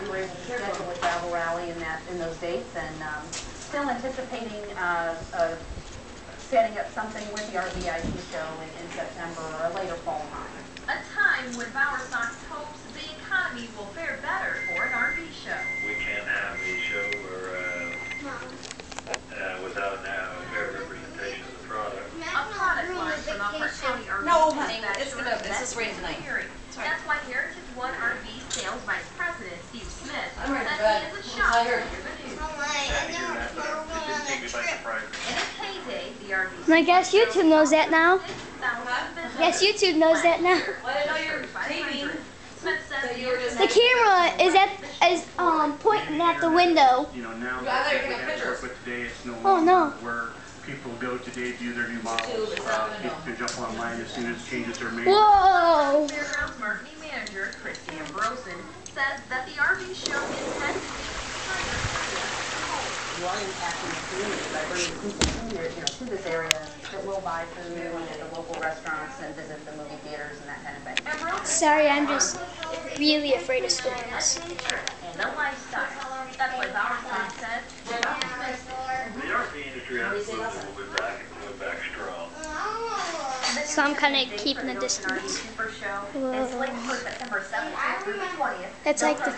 we were able to schedule a travel rally in those dates, and still anticipating setting up something with the RVIP show in September or a later fall time. A time when Bowersox hopes the economy will fare better for an RV show. We can't have a show without now a fair representation of the product. A product line from Elkhart County RV. No, honey, it's just raining tonight. That's why Heritage One RV Sales Vice President Steve Smith I'm ready for says bed. he is a shock to hear the news. It didn't take me by surprise. In a K-Day, the RV. I guess YouTube knows that now. Yes, YouTube knows that now. Well, I know you're taping. Smith says So you were just The camera is pointing at the window. You know, now I that thought you we were have taking to work pictures. with today, it's no Oh, longer no. where people go to debut their new models. YouTube, it's not gonna People know. can jump online as soon as changes are made. Whoa! Fairgrounds marketing manager Christy Ambrosen says that the RV show is headed You are impacting the community by bringing people here, to this area that will buy food at the local restaurants and visit the movie theaters and that kind of thing. Sorry, I'm just really afraid of storms. and a lifestyle. That's why Bowersox said The RV industry has moved a little bit back and moved back strong. So I'm kind of keeping a distance. It's like the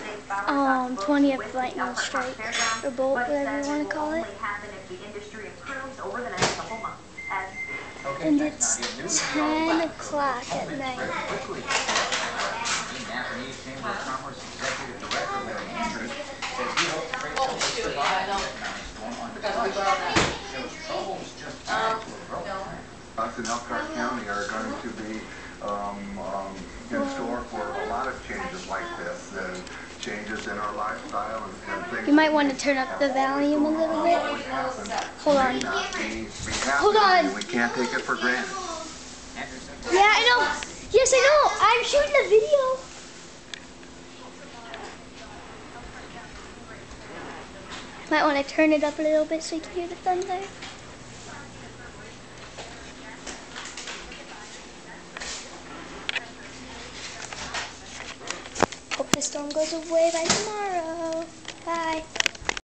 20th lightning strike, or bolt, whatever you want to call it. And it's 10 o'clock at night. Japanese Chamber of Commerce Executive Director Larry Andrews says he hopes to bring some survival shows troubles just add to a growth. Us in Elkhart County are going to be in store for a lot of changes like this, and changes in our lifestyle and things. You might want to turn up the volume a little bit. Hold on. Hold on. We can't take it for granted. Yeah, I know. Yes, I know. I'm shooting a video. Might want to turn it up a little bit so you can hear the thunder. Hope the storm goes away by tomorrow. Bye.